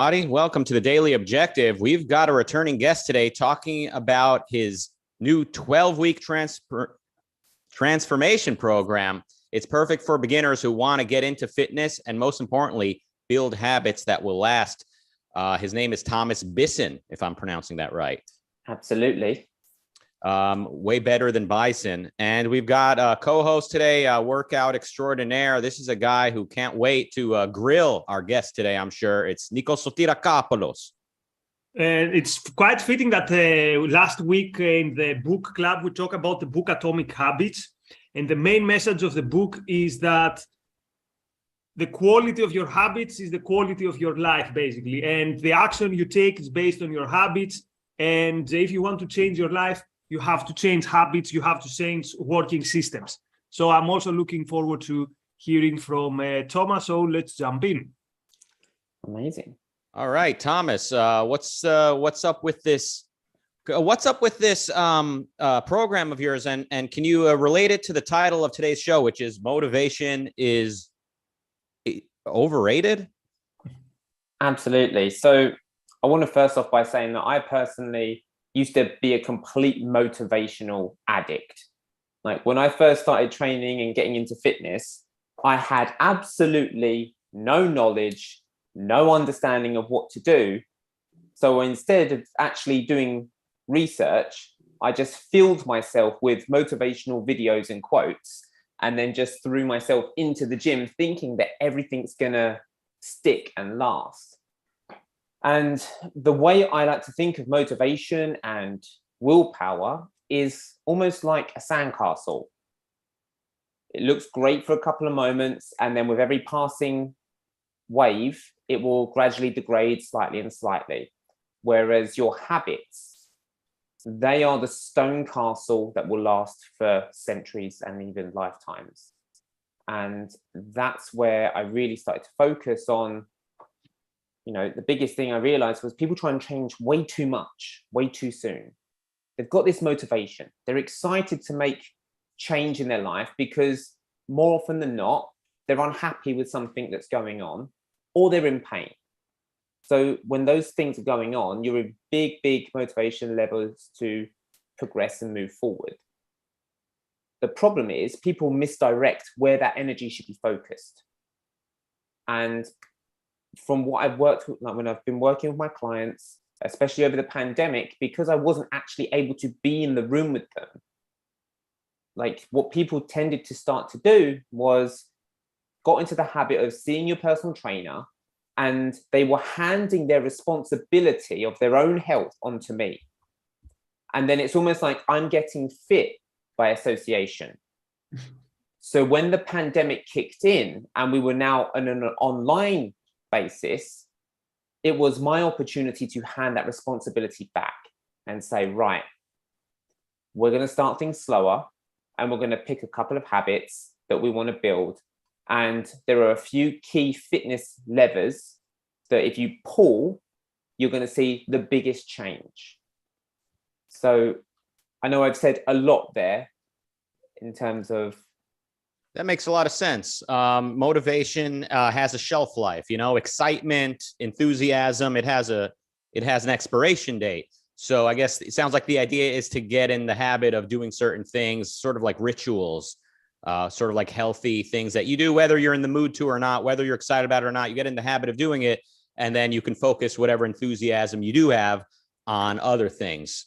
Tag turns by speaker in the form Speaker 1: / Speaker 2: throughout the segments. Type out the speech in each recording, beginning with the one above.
Speaker 1: Adi, welcome to the Daily Objective. We've got a returning guest today talking about his new 12-week transformation program. It's perfect for beginners who want to get into fitness and, most importantly, build habits that will last. His name is Thomas Bisson, if I'm pronouncing that right.
Speaker 2: Absolutely.
Speaker 1: Way better than Bison. And we've got a co-host today, workout extraordinaire. This is a guy who can't wait to grill our guest today, I'm sure. It's Nikos.
Speaker 3: It's quite fitting that last week in the book club, we talk about the book Atomic Habits. And the main message of the book is that the quality of your habits is the quality of your life, basically. And the action you take is based on your habits. And if you want to change your life, you have to change habits, you have to change working systems. So I'm also looking forward to hearing from Thomas. So let's jump in.
Speaker 2: Amazing.
Speaker 1: All right, Thomas, what's up with this? What's up with this program of yours? And can you relate it to the title of today's show, which is Motivation is Overrated?
Speaker 2: Absolutely. So I want to first off by saying that I personally used to be a complete motivational addict. Like when I first started training and getting into fitness, I had absolutely no knowledge, no understanding of what to do. So instead of actually doing research, I just filled myself with motivational videos and quotes, and then just threw myself into the gym thinking that everything's gonna stick and last. And the way I like to think of motivation and willpower is almost like a sandcastle. It looks great for a couple of moments, and then with every passing wave, it will gradually degrade slightly and slightly. Whereas your habits, they are the stone castle that will last for centuries and even lifetimes. And that's where I really started to focus on. You know, the biggest thing I realized was people try and change way too much, way too soon. They've got this motivation. They're excited to make change in their life because more often than not, they're unhappy with something that's going on or they're in pain. So when those things are going on, you're in big motivation levels to progress and move forward. The problem is people misdirect where that energy should be focused. And from what I've worked with, like when I've been working with my clients, especially over the pandemic, because I wasn't actually able to be in the room with them, like what people tended to start to do was got into the habit of seeing your personal trainer, and they were handing their responsibility of their own health onto me. And then it's almost like I'm getting fit by association. So when the pandemic kicked in and we were now on an online basis, it was my opportunity to hand that responsibility back and say, right, we're going to start things slower and we're going to pick a couple of habits that we want to build. And there are a few key fitness levers that if you pull, you're going to see the biggest change. So I know I've said a lot there in terms of.
Speaker 1: That makes a lot of sense. Motivation has a shelf life, you know, excitement, enthusiasm. It has an expiration date. So I guess it sounds like the idea is to get in the habit of doing certain things, sort of like rituals, sort of like healthy things that you do, whether you're in the mood to or not, whether you're excited about it or not, you get in the habit of doing it. And then you can focus whatever enthusiasm you do have on other things.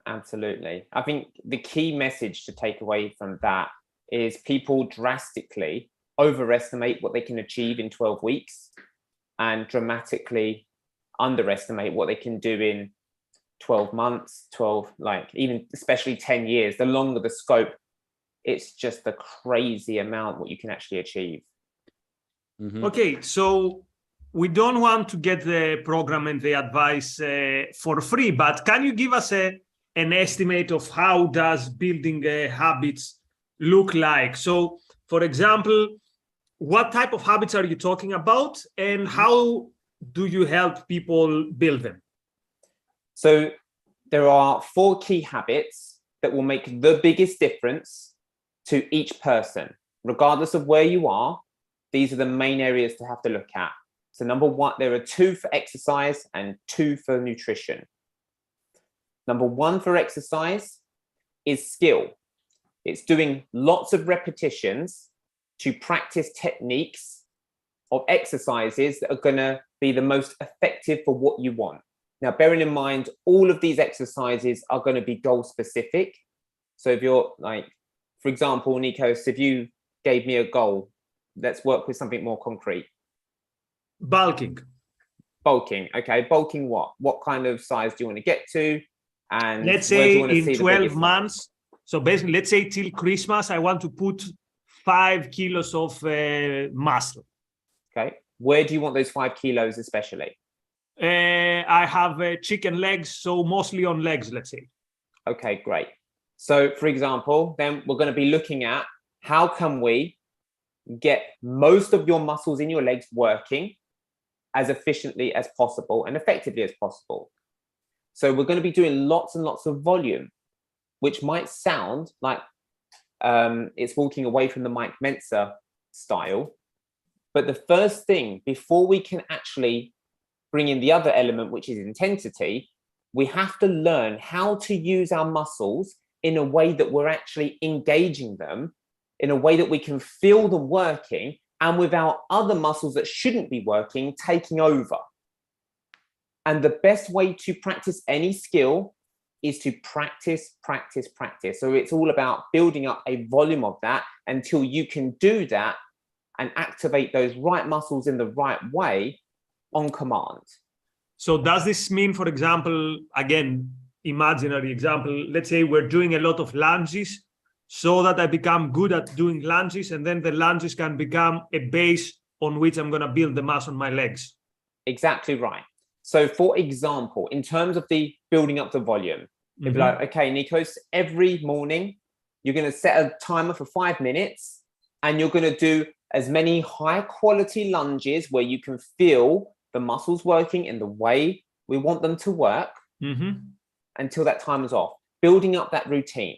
Speaker 2: Absolutely. I think the key message to take away from that is people drastically overestimate what they can achieve in 12 weeks and dramatically underestimate what they can do in 12 months, 12, like even especially 10 years. The longer the scope, it's just a crazy amount what you can actually achieve.
Speaker 3: Mm-hmm. Okay, so we don't want to get the program and the advice for free, but can you give us an estimate of how does building habits look like? So, for example, what type of habits are you talking about and how do you help people build them?
Speaker 2: So there are 4 key habits that will make the biggest difference to each person, regardless of where you are. These are the main areas to have to look at. So number one, there are 2 for exercise and 2 for nutrition. Number 1 for exercise is skill. It's doing lots of repetitions to practice techniques of exercises that are going to be the most effective for what you want. Now, bearing in mind, all of these exercises are going to be goal specific. So if you're like, for example, Nikos, if you gave me a goal, let's work with something more concrete.
Speaker 3: Bulking.
Speaker 2: Bulking. Okay. Bulking what? What kind of size do you want to get to? And
Speaker 3: let's
Speaker 2: where do you
Speaker 3: say
Speaker 2: want to
Speaker 3: in
Speaker 2: see
Speaker 3: 12 months. So basically, let's say till Christmas, I want to put 5 kilos of muscle.
Speaker 2: Okay. Where do you want those 5 kilos especially?
Speaker 3: I have chicken legs, so mostly on legs, let's say.
Speaker 2: Okay, great. So for example, then we're going to be looking at how can we get most of your muscles in your legs working as efficiently as possible and effectively as possible. So we're going to be doing lots and lots of volume, which might sound like it's walking away from the Mike Mentzer style. But the first thing, before we can actually bring in the other element, which is intensity, we have to learn how to use our muscles in a way that we're actually engaging them, in a way that we can feel them working, and without other muscles that shouldn't be working taking over. And the best way to practice any skill is to practice, practice, practice. So it's all about building up a volume of that until you can do that and activate those right muscles in the right way on command.
Speaker 3: So does this mean, for example, again, imaginary example, let's say we're doing a lot of lunges so that I become good at doing lunges, and then the lunges can become a base on which I'm going to build the mass on my legs.
Speaker 2: Exactly right. So for example, in terms of the building up the volume, it'd be like, okay, Nikos, every morning you're going to set a timer for 5 minutes and you're going to do as many high quality lunges where you can feel the muscles working in the way we want them to work until that time is off, building up that routine.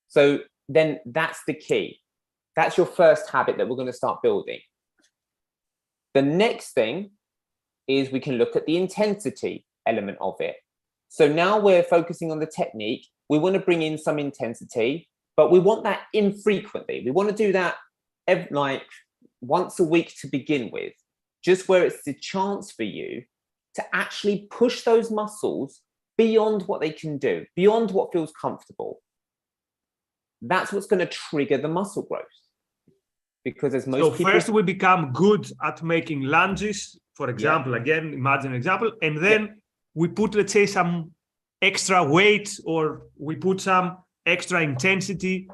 Speaker 2: So then that's the key. That's your first habit that we're going to start building. The next thing is we can look at the intensity element of it. So now we're focusing on the technique. We want to bring in some intensity, but we want that infrequently. We want to do that like once a week to begin with, just where it's the chance for you to actually push those muscles beyond what they can do, beyond what feels comfortable. That's what's going to trigger the muscle growth. Because as most people...
Speaker 3: first we become good at making lunges, for example, again, imagine an example, and then we put, let's say, some extra weight, or we put some extra intensity,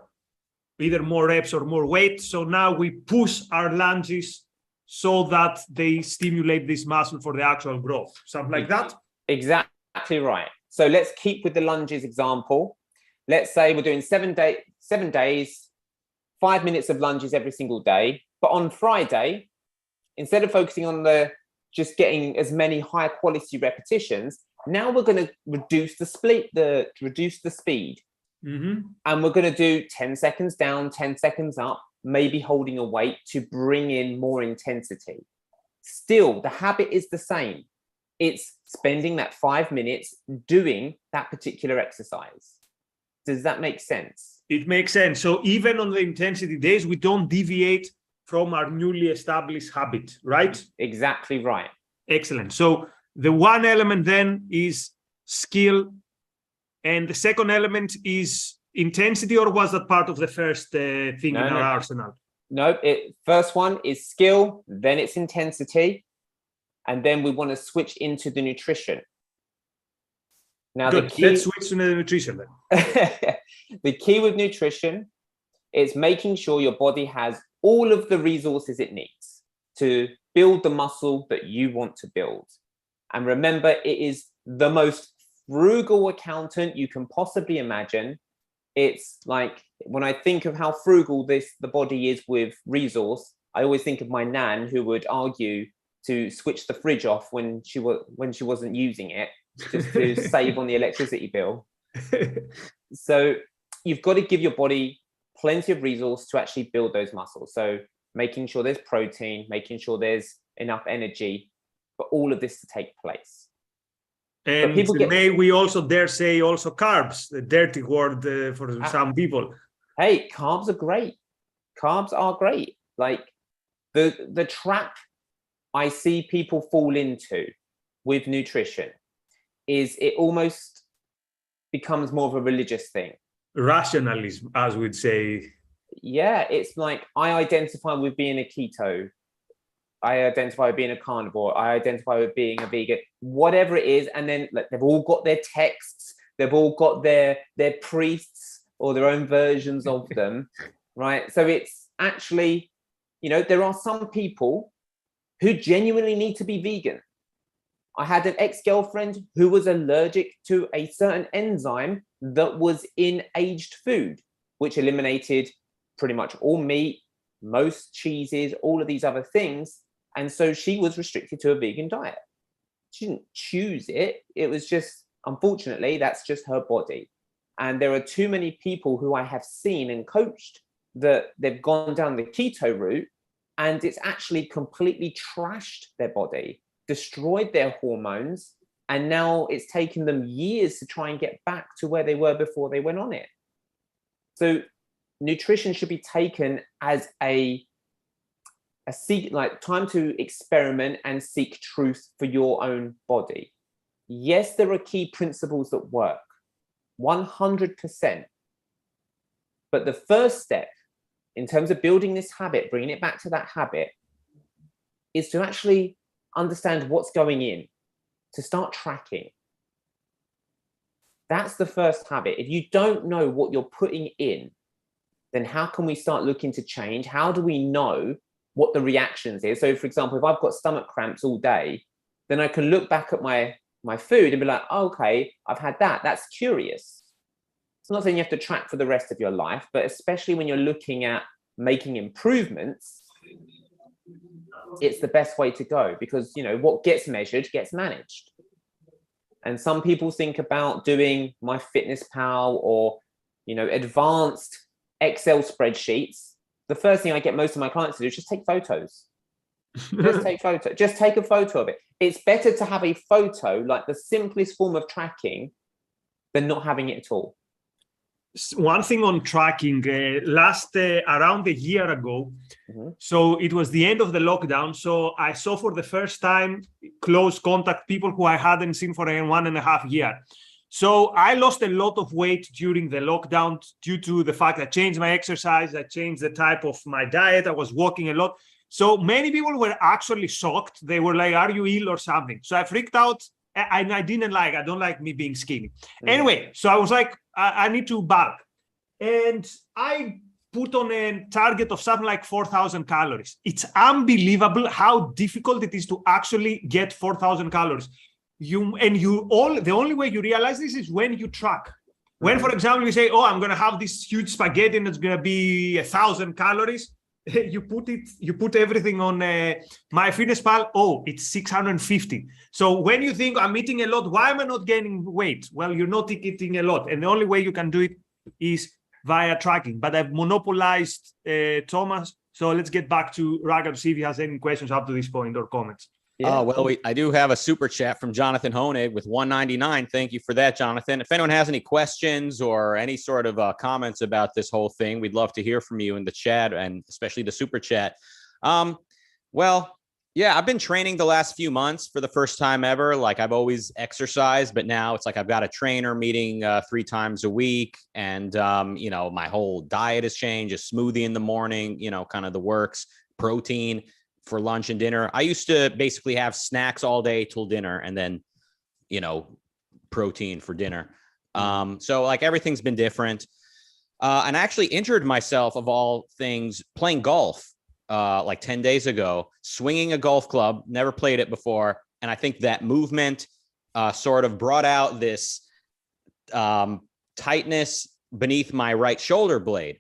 Speaker 3: either more reps or more weight. So now we push our lunges so that they stimulate this muscle for the actual growth. Something like that?
Speaker 2: Exactly right. So let's keep with the lunges example. Let's say we're doing 7 days, 5 minutes of lunges every single day. But on Friday, instead of focusing on just getting as many high quality repetitions, now we're going to reduce the speed. And we're going to do 10 seconds down, 10 seconds up, maybe holding a weight to bring in more intensity. Still, the habit is the same. It's spending that 5 minutes doing that particular exercise. Does that make sense?
Speaker 3: It makes sense. So even on the intensity days, we don't deviate from our newly established habit, right?
Speaker 2: Exactly right.
Speaker 3: Excellent. So the one element then is skill, and the second element is intensity, or was that part of the first thing in our arsenal?
Speaker 2: No, first one is skill, then it's intensity, and then we want to switch into the nutrition. Now,
Speaker 3: good. Let's switch to the nutrition then.
Speaker 2: The key with nutrition is making sure your body has all of the resources it needs to build the muscle that you want to build. And remember, it is the most frugal accountant you can possibly imagine. It's like, when I think of how frugal the body is with resource, I always think of my nan, who would argue to switch the fridge off when she wasn't using it, just to save on the electricity bill. So you've got to give your body plenty of resource to actually build those muscles. So making sure there's protein, making sure there's enough energy, for all of this to take place.
Speaker 3: And may we also dare say also carbs, the dirty word for some people.
Speaker 2: Hey, carbs are great. Carbs are great. Like the trap I see people fall into with nutrition is it almost becomes more of a religious thing.
Speaker 3: Rationalism, as we'd say.
Speaker 2: Yeah, it's like I identify with being a keto. I identify with being a carnivore. I identify with being a vegan, whatever it is. And then like, they've all got their texts. They've all got their priests or their own versions of them, right? So it's actually, you know, there are some people who genuinely need to be vegan. I had an ex-girlfriend who was allergic to a certain enzyme that was in aged food, which eliminated pretty much all meat, most cheeses, all of these other things. And so she was restricted to a vegan diet. She didn't choose it. It was just, unfortunately, that's just her body. And there are too many people who I have seen and coached that they've gone down the keto route and it's actually completely trashed their body, destroyed their hormones, and now it's taken them years to try and get back to where they were before they went on it. So nutrition should be taken as a seek, like time to experiment and seek truth for your own body. Yes, there are key principles that work, 100%. But the first step in terms of building this habit, bringing it back to that habit, is to actually understand what's going in, to start tracking. That's the first habit. If you don't know what you're putting in, then how can we start looking to change? How do we know what the reactions is? So for example, if I've got stomach cramps all day, then I can look back at my food and be like, oh, okay, I've had that. That's curious. I'm not saying you have to track for the rest of your life, but especially when you're looking at making improvements, it's the best way to go because, you know, what gets measured gets managed. And some people think about doing MyFitnessPal or, you know, advanced Excel spreadsheets. The first thing I get most of my clients to do is just take photos. Just take a photo of it. It's better to have a photo, like the simplest form of tracking, than not having it at all.
Speaker 3: One thing on tracking, around a year ago, so it was the end of the lockdown. So I saw for the first time close contact people who I hadn't seen for 1.5 years. So I lost a lot of weight during the lockdown due to the fact I changed my exercise, I changed the type of my diet, I was walking a lot. So many people were actually shocked. They were like, are you ill or something? So I freaked out. I don't like me being skinny. Anyway, so I was like, I need to bulk. And I put on a target of something like 4,000 calories. It's unbelievable how difficult it is to actually get 4,000 calories. The only way you realize this is when you track. When, for example, you say, oh, I'm going to have this huge spaghetti and it's going to be 1,000 calories. You put everything on MyFitnessPal. Oh, it's 650. So when you think I'm eating a lot, why am I not gaining weight? Well, you're not eating a lot. And the only way you can do it is via tracking. But I've monopolized Thomas. So let's get back to Raga to see if he has any questions up to this point or comments.
Speaker 1: Yeah. Well, I do have a super chat from Jonathan Honig with $1.99. Thank you for that, Jonathan. If anyone has any questions or any sort of comments about this whole thing, we'd love to hear from you in the chat and especially the super chat. Well, yeah, I've been training the last few months for the first time ever. Like I've always exercised, but now it's like I've got a trainer meeting 3 times a week. And, you know, my whole diet has changed, a smoothie in the morning, you know, kind of the works, protein for lunch and dinner. I used to basically have snacks all day till dinner and then, you know, protein for dinner. So like everything's been different. And I actually injured myself of all things playing golf like 10 days ago, swinging a golf club, never played it before. And I think that movement sort of brought out this tightness beneath my right shoulder blade.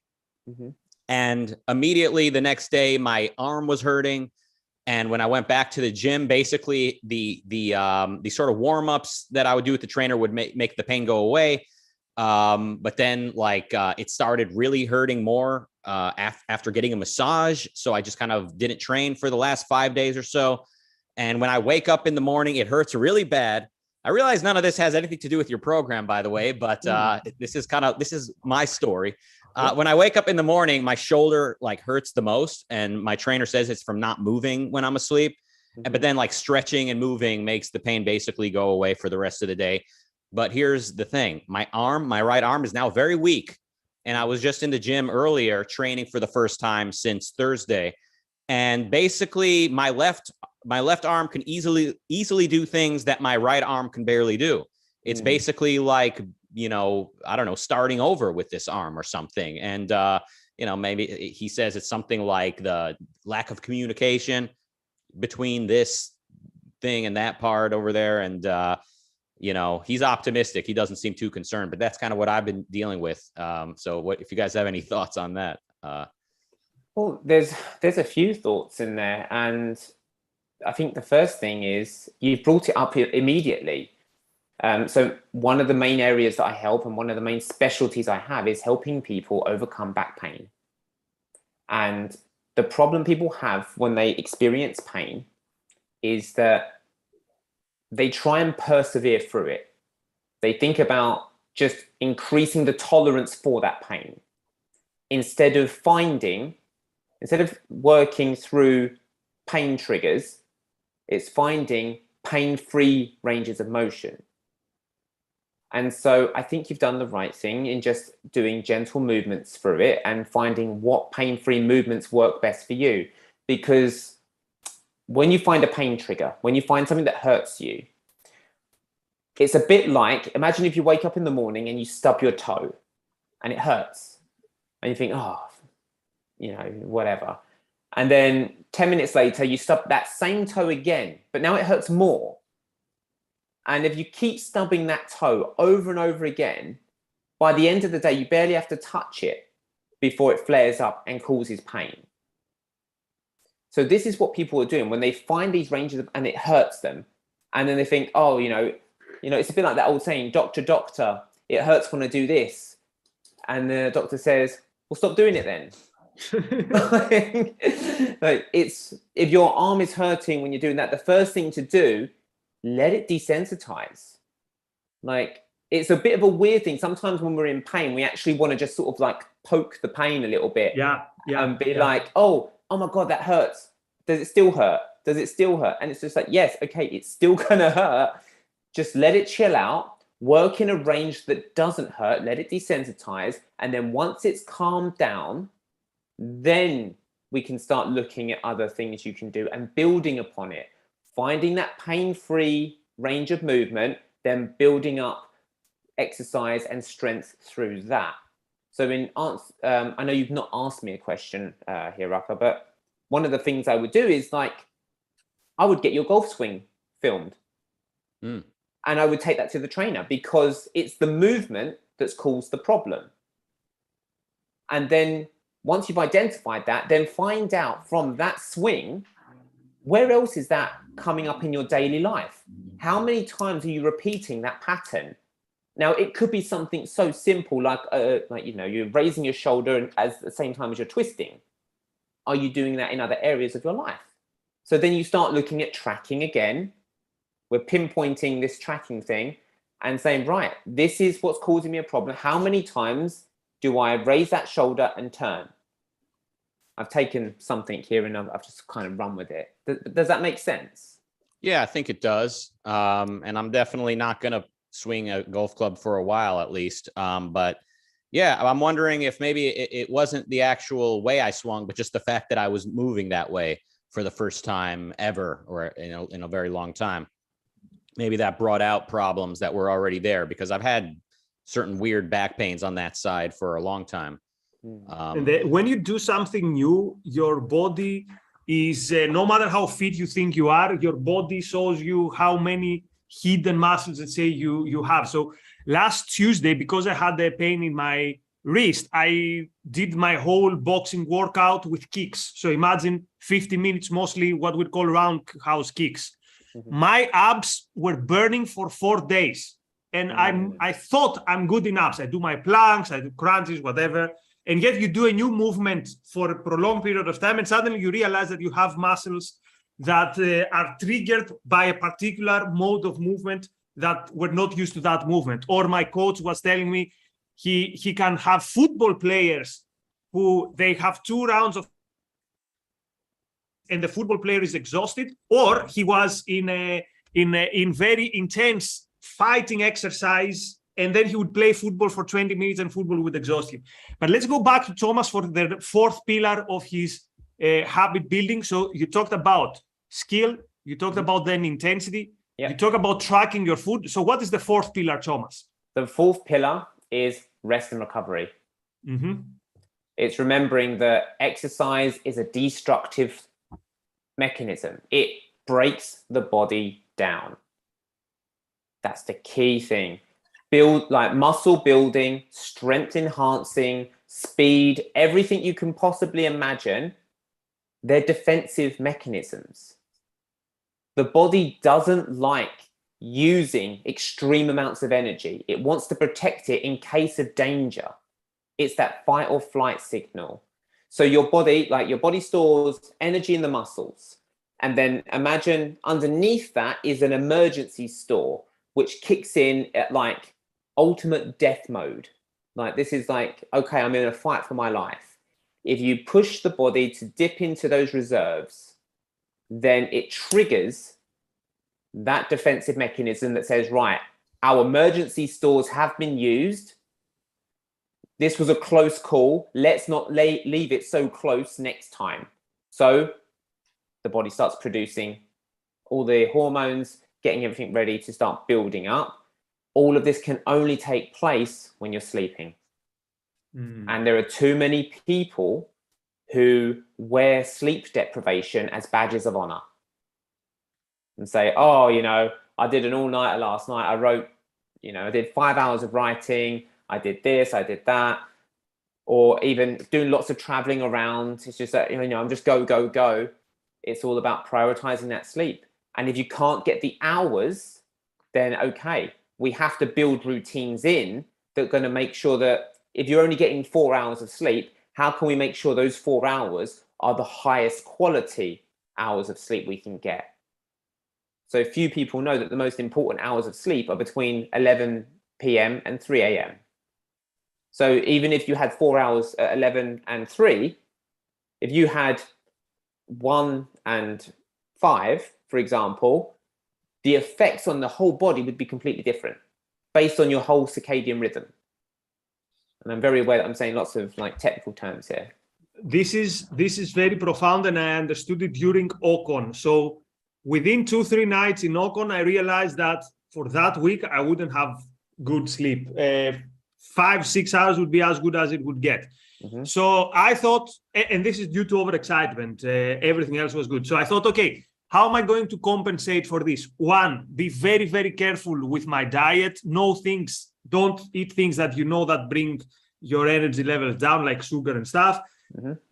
Speaker 1: And immediately the next day, my arm was hurting. And when I went back to the gym, basically the sort of warm-ups that I would do with the trainer would make the pain go away. But then like it started really hurting more after getting a massage. So I just kind of didn't train for the last 5 days or so. And when I wake up in the morning, it hurts really bad. I realize none of this has anything to do with your program, by the way, but this is my story. When I wake up in the morning, my shoulder like hurts the most. And my trainer says it's from not moving when I'm asleep. But then like stretching and moving makes the pain basically go away for the rest of the day. But here's the thing. My right arm is now very weak. And I was just in the gym earlier training for the first time since Thursday. And basically my left arm can easily do things that my right arm can barely do. It's basically like, I don't know, starting over with this arm or something. And, maybe he says it's something like the lack of communication between this thing and that part over there. And, he's optimistic. He doesn't seem too concerned, but that's kind of what I've been dealing with. So if you guys have any thoughts on that?
Speaker 2: Well, there's a few thoughts in there. And I think the first thing is you've brought it up immediately. So one of the main areas that I help and one of the main specialties I have is helping people overcome back pain. And the problem people have when they experience pain is that they try and persevere through it. They think about just increasing the tolerance for that pain instead of working through pain triggers. It's finding pain-free ranges of motion. And so I think you've done the right thing in just doing gentle movements through it and finding what pain-free movements work best for you. Because when you find a pain trigger, when you find something that hurts you, it's a bit like, imagine if you wake up in the morning and you stub your toe and it hurts. And you think, whatever. And then 10 minutes later, you stub that same toe again, but now it hurts more. And if you keep stubbing that toe over and over again, by the end of the day, you barely have to touch it before it flares up and causes pain. So this is what people are doing when they find these ranges and it hurts them. And then they think, it's a bit like that old saying, doctor, it hurts when I do this. And the doctor says, well, stop doing it then. If your arm is hurting when you're doing that, the first thing to do, let it desensitize. Like, it's a bit of a weird thing. Sometimes when we're in pain, we actually want to just sort of like poke the pain a little bit. And be like, oh my God, that hurts. Does it still hurt? Does it still hurt? And it's just like, yes, okay, it's still gonna hurt. Just let it chill out, work in a range that doesn't hurt, let it desensitize. And then once it's calmed down, then we can start looking at other things you can do and building upon it. Finding that pain-free range of movement, then building up exercise and strength through that. So I know you've not asked me a question here, Raka, but one of the things I would do is I would get your golf swing filmed. And I would take that to the trainer because it's the movement that's caused the problem. And then once you've identified that, then find out from that swing, where else is that coming up in your daily life? How many times are you repeating that pattern? Now, it could be something so simple like you're raising your shoulder and at the same time as you're twisting. Are you doing that in other areas of your life? So then you start looking at tracking again. We're pinpointing this tracking thing and saying, right, this is what's causing me a problem. How many times do I raise that shoulder and turn? I've taken something here and I've just kind of run with it. Does that make sense?
Speaker 1: Yeah, I think it does. And I'm definitely not going to swing a golf club for a while at least. But yeah, I'm wondering if maybe it wasn't the actual way I swung, but just the fact that I was moving that way for the first time ever, or in a very long time. Maybe that brought out problems that were already there, because I've had certain weird back pains on that side for a long time.
Speaker 3: And when you do something new, your body is, no matter how fit you think you are, your body shows you how many hidden muscles, let's say, you have. So last Tuesday, because I had a pain in my wrist, I did my whole boxing workout with kicks. So imagine 50 minutes, mostly what we call roundhouse kicks. My abs were burning for 4 days. And I thought I'm good in abs. I do my planks, I do crunches, whatever. And yet you do a new movement for a prolonged period of time, and suddenly you realize that you have muscles that are triggered by a particular mode of movement that we're not used to that movement. Or my coach was telling me he can have football players who they have 2 rounds of and the football player is exhausted, or he was in very intense fighting exercise, and then he would play football for 20 minutes and football would exhaust him. But let's go back to Thomas for the 4th pillar of his habit building. So you talked about skill, you talked about then intensity, you talk about tracking your food. So what is the 4th pillar, Thomas?
Speaker 2: The 4th pillar is rest and recovery. It's remembering that exercise is a destructive mechanism. It breaks the body down. That's the key thing. Build like muscle building, strength enhancing, speed, everything you can possibly imagine. They're defensive mechanisms. The body doesn't like using extreme amounts of energy. It wants to protect it in case of danger. It's that fight or flight signal. So your body stores energy in the muscles. And then imagine underneath that is an emergency store, which kicks in at like ultimate death mode. Like this is like, okay, I'm in a fight for my life. If you push the body to dip into those reserves, then it triggers that defensive mechanism that says, right, our emergency stores have been used. This was a close call. Let's not leave it so close next time. So the body starts producing all the hormones, getting everything ready to start building up. All of this can only take place when you're sleeping. And there are too many people who wear sleep deprivation as badges of honor and say, oh, you know, I did an all-nighter last night. I wrote, you know, I did 5 hours of writing. I did this, I did that. Or even doing lots of traveling around. It's just that, you know, I'm just go, go, go. It's all about prioritizing that sleep. And if you can't get the hours, then okay, we have to build routines in that are going to make sure that if you're only getting 4 hours of sleep, how can we make sure those 4 hours are the highest quality hours of sleep we can get? So few people know that the most important hours of sleep are between 11 p.m. and 3 a.m. So even if you had 4 hours at 11 and 3, if you had 1 and 5, for example, the effects on the whole body would be completely different based on your whole circadian rhythm. And I'm very aware that I'm saying lots of like technical terms here.
Speaker 3: This is very profound, and I understood it during Ocon. So within 2-3 nights in Ocon, I realized that for that week, I wouldn't have good sleep. 5-6 hours would be as good as it would get. So I thought, and this is due to overexcitement, everything else was good. So I thought, okay, how am I going to compensate for this? 1, be very, very careful with my diet. Don't eat things that you know that bring your energy levels down, like sugar and stuff.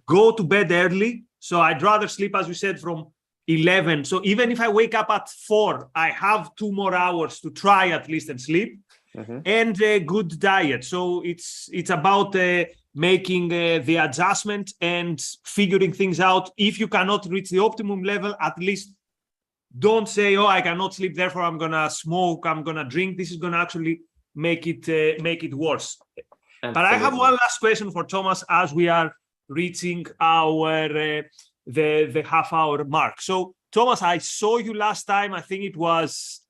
Speaker 3: Go to bed early. So I'd rather sleep, as we said, from 11. So even if I wake up at 4, I have 2 more hours to try at least and sleep. And a good diet. So it's about making the adjustment and figuring things out. If you cannot reach the optimum level, at least don't say, oh, I cannot sleep, therefore I'm going to smoke, I'm going to drink. This is going to actually make it worse. Absolutely. But I have one last question for Thomas as we are reaching our the half-hour mark. So Thomas, I saw you last time, I think it was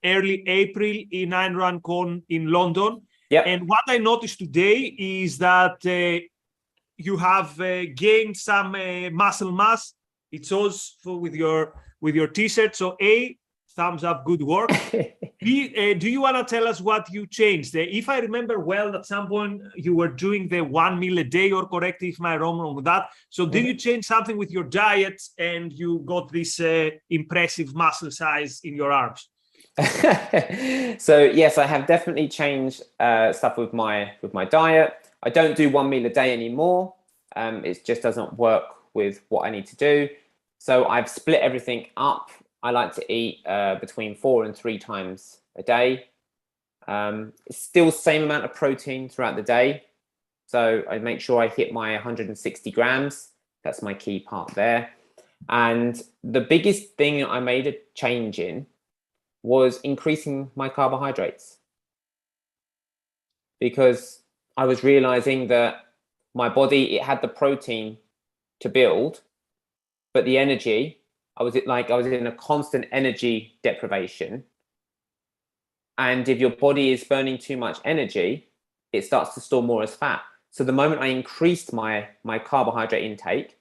Speaker 3: early April in Ayn Rand Con in London. And what I noticed today is that you have gained some muscle mass. It shows with your t-shirt. So thumbs up, good work. Do you want to tell us what you changed? If I remember well, at some point you were doing the 1 meal a day, or correct if I'm wrong with that. So did you change something with your diet and you got this impressive muscle size in your arms?
Speaker 2: So yes, I have definitely changed stuff with my diet. I don't do 1 meal a day anymore. It just doesn't work with what I need to do. So I've split everything up. I like to eat between 4 and 3 times a day. It's still the same amount of protein throughout the day. So I make sure I hit my 160 grams. That's my key part there. And the biggest thing I made a change in was increasing my carbohydrates, because I was realizing that my body, it had the protein to build, but the energy, I was in a constant energy deprivation. And if your body is burning too much energy, it starts to store more as fat. So the moment I increased my carbohydrate intake,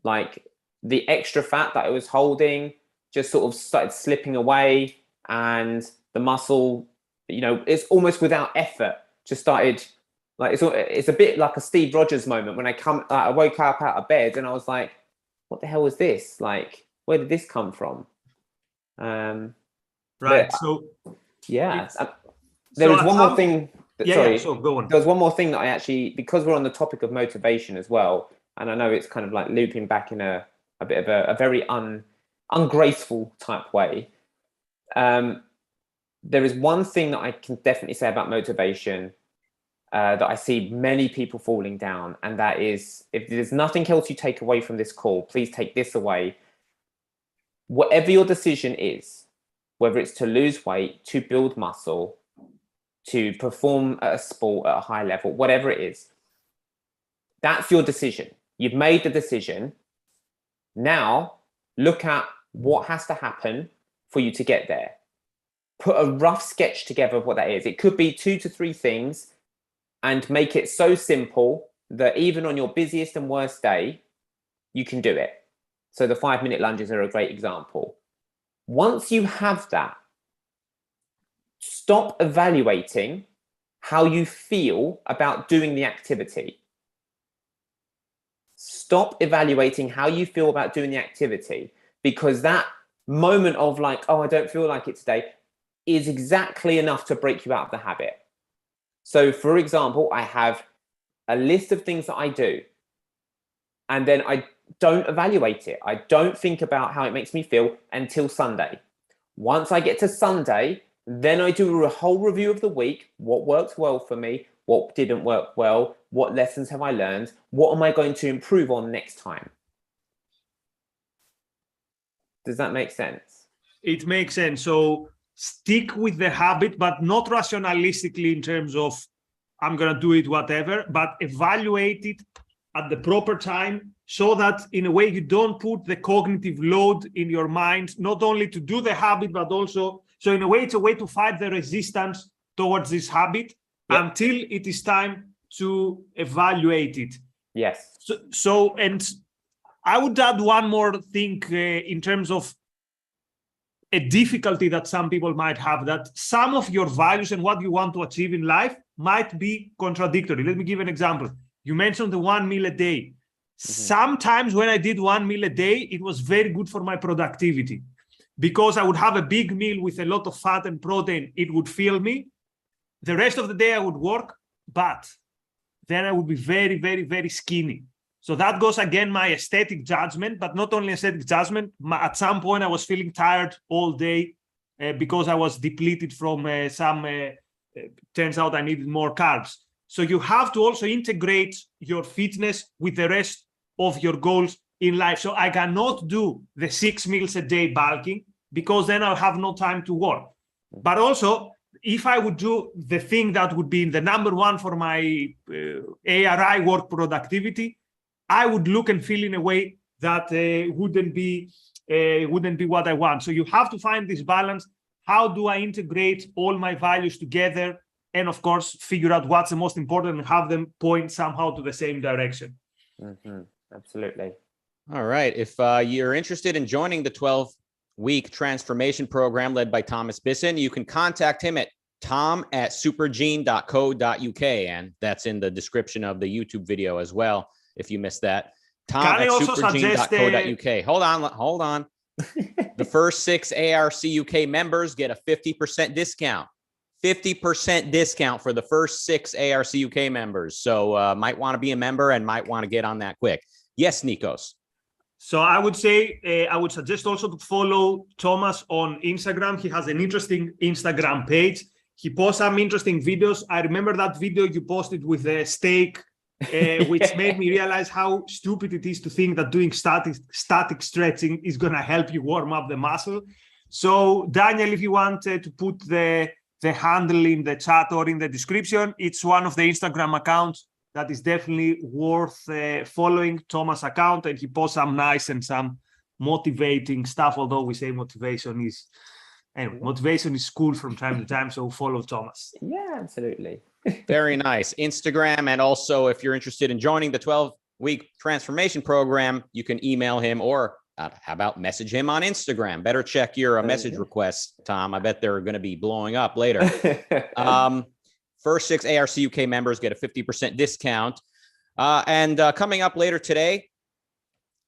Speaker 2: like the extra fat that I was holding just sort of started slipping away, and the muscle, you know, it's almost without effort, just started, like, it's a bit like a Steve Rogers moment when I woke up out of bed and I was like, what the hell is this? Like, where did this come from?
Speaker 3: Right. So
Speaker 2: yeah, there was one more thing.
Speaker 3: So go on.
Speaker 2: There was one more thing that I actually, because we're on the topic of motivation as well, and I know it's kind of like looping back in a bit of a very ungraceful type way. There is one thing that I can definitely say about motivation that I see many people falling down, and that is, if there's nothing else you take away from this call, please take this away. Whatever your decision is, whether it's to lose weight, to build muscle, to perform at a sport at a high level, whatever it is, that's your decision. You've made the decision. Now, look at what has to happen for you to get there. Put a rough sketch together of what that is. It could be 2 to 3 things, and make it so simple that even on your busiest and worst day, you can do it. So the 5-minute lunges are a great example. Once you have that, stop evaluating how you feel about doing the activity. Stop evaluating how you feel about doing the activity, because that moment of like, oh, I don't feel like it today, is exactly enough to break you out of the habit. So for example, I have a list of things that I do, and then I don't evaluate it. I don't think about how it makes me feel until Sunday. Once I get to Sunday, then I do a whole review of the week. What worked well for me? What didn't work well? What lessons have I learned? What am I going to improve on next time? Does that make sense?
Speaker 3: It makes sense. So stick with the habit, but not rationalistically in terms of I'm going to do it, whatever, but evaluate it at the proper time, so that in a way you don't put the cognitive load in your mind, not only to do the habit, but also, so in a way, it's a way to fight the resistance towards this habit until it is time to evaluate it.
Speaker 2: Yes.
Speaker 3: So, and I would add one more thing in terms of a difficulty that some people might have, that some of your values and what you want to achieve in life might be contradictory. Let me give an example. You mentioned the 1 meal a day. Sometimes when I did 1 meal a day, it was very good for my productivity, because I would have a big meal with a lot of fat and protein. It would fill me. The rest of the day I would work, but then I would be very, very, very skinny. So that goes again my aesthetic judgment, but not only aesthetic judgment. At some point I was feeling tired all day because I was depleted from turns out I needed more carbs. So you have to also integrate your fitness with the rest of your goals in life. So I cannot do the 6 meals a day bulking, because then I'll have no time to work. But also, if I would do the thing that would be the number one for my ARI work productivity, I would look and feel in a way that wouldn't be what I want. So you have to find this balance. How do I integrate all my values together? And of course, figure out what's the most important and have them point somehow to the same direction.
Speaker 2: Absolutely.
Speaker 1: All right. If you're interested in joining the 12-week transformation program led by Thomas Bisson, you can contact him at tom@supergene.co.uk. And that's in the description of the YouTube video as well, if you missed that. tom@supergene.co.uk. Hold on. The first 6 ARCUK members get a 50% discount. 50% discount for the first 6 ARCUK members. So might want to be a member and might want to get on that quick. Yes, Nikos.
Speaker 3: So I would say, I would suggest also to follow Thomas on Instagram. He has an interesting Instagram page. He posts some interesting videos. I remember that video you posted with the steak which made me realize how stupid it is to think that doing static stretching is going to help you warm up the muscle. So, Daniel, if you want to put the handle in the chat or in the description, it's one of the Instagram accounts that is definitely worth following, Thomas' account, and he posts some nice and some motivating stuff, although we say motivation is cool from time to time, so follow Thomas.
Speaker 2: Yeah, absolutely.
Speaker 1: Very nice. Instagram, and also if you're interested in joining the 12-week transformation program, you can email him, or how about message him on Instagram? Better check your message requests, Tom. I bet they're going to be blowing up later. First 6 ARCUK members get a 50% discount. And coming up later today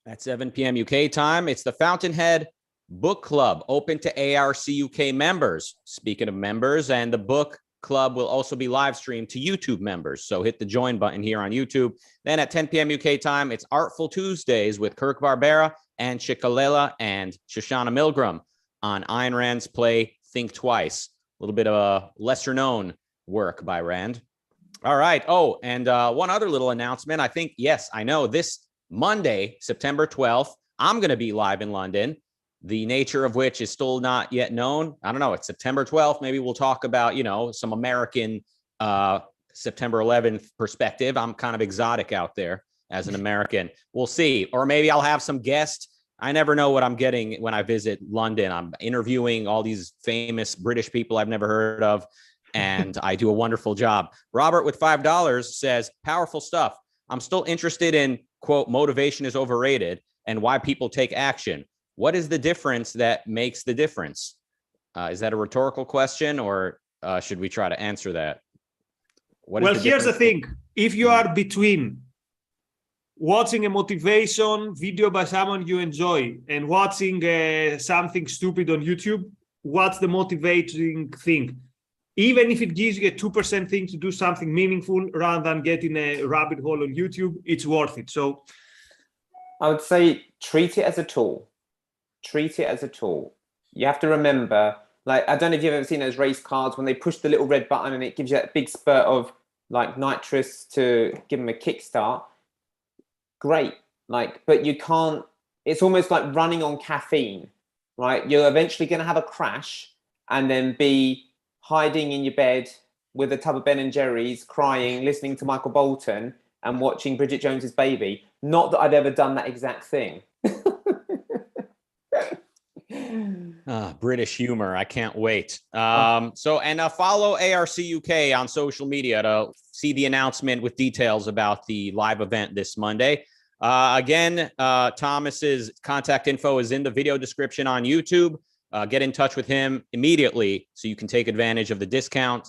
Speaker 1: at 7 p.m. UK time, it's the Fountainhead Book Club, open to ARCUK members. Speaking of members, and the book club will also be live streamed to YouTube members. So hit the join button here on YouTube. Then at 10 p.m. UK time, it's Artful Tuesdays with Kirk Barbera and Chikalela and Shoshana Milgram on Ayn Rand's play Think Twice. A little bit of a lesser known work by Rand. All right. Oh, and one other little announcement. I think, yes, I know this Monday, September 12th, I'm going to be live in London. The nature of which is still not yet known. I don't know. It's September 12th. Maybe we'll talk about, some American September 11th perspective. I'm kind of exotic out there as an American. We'll see. Or maybe I'll have some guests. I never know what I'm getting when I visit London. I'm interviewing all these famous British people I've never heard of, and I do a wonderful job. Robert with $5 says, powerful stuff. I'm still interested in, quote, motivation is overrated and why people take action. What is the difference that makes the difference? Is that a rhetorical question, or should we try to answer that?
Speaker 3: Here's the thing. If you are between watching a motivation video by someone you enjoy and watching something stupid on YouTube, what's the motivating thing? Even if it gives you a 2% thing to do something meaningful rather than getting a rabbit hole on YouTube, it's worth it. So
Speaker 2: I would say treat it as a tool. Treat it as a tool. You have to remember, like, I don't know if you've ever seen those race cars when they push the little red button and it gives you that big spurt of like nitrous to give them a kickstart. Great. But you can't, it's almost like running on caffeine, right? You're eventually going to have a crash and then be hiding in your bed with a tub of Ben and Jerry's, crying, listening to Michael Bolton and watching Bridget Jones's Baby. Not that I've ever done that exact thing.
Speaker 1: British humor. I can't wait. Follow ARCUK on social media to see the announcement with details about the live event this Monday. Again, Thomas's contact info is in the video description on YouTube. Get in touch with him immediately so you can take advantage of the discount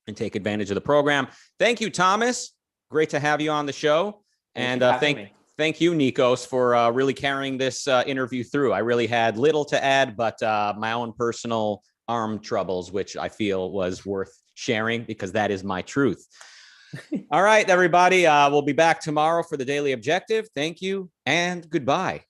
Speaker 1: and take advantage of the program. Thank you, Thomas. Great to have you on the show. Thank you, Nikos, for really carrying this interview through. I really had little to add, but my own personal arm troubles, which I feel was worth sharing because that is my truth. All right, everybody. We'll be back tomorrow for the Daily Objective. Thank you and goodbye.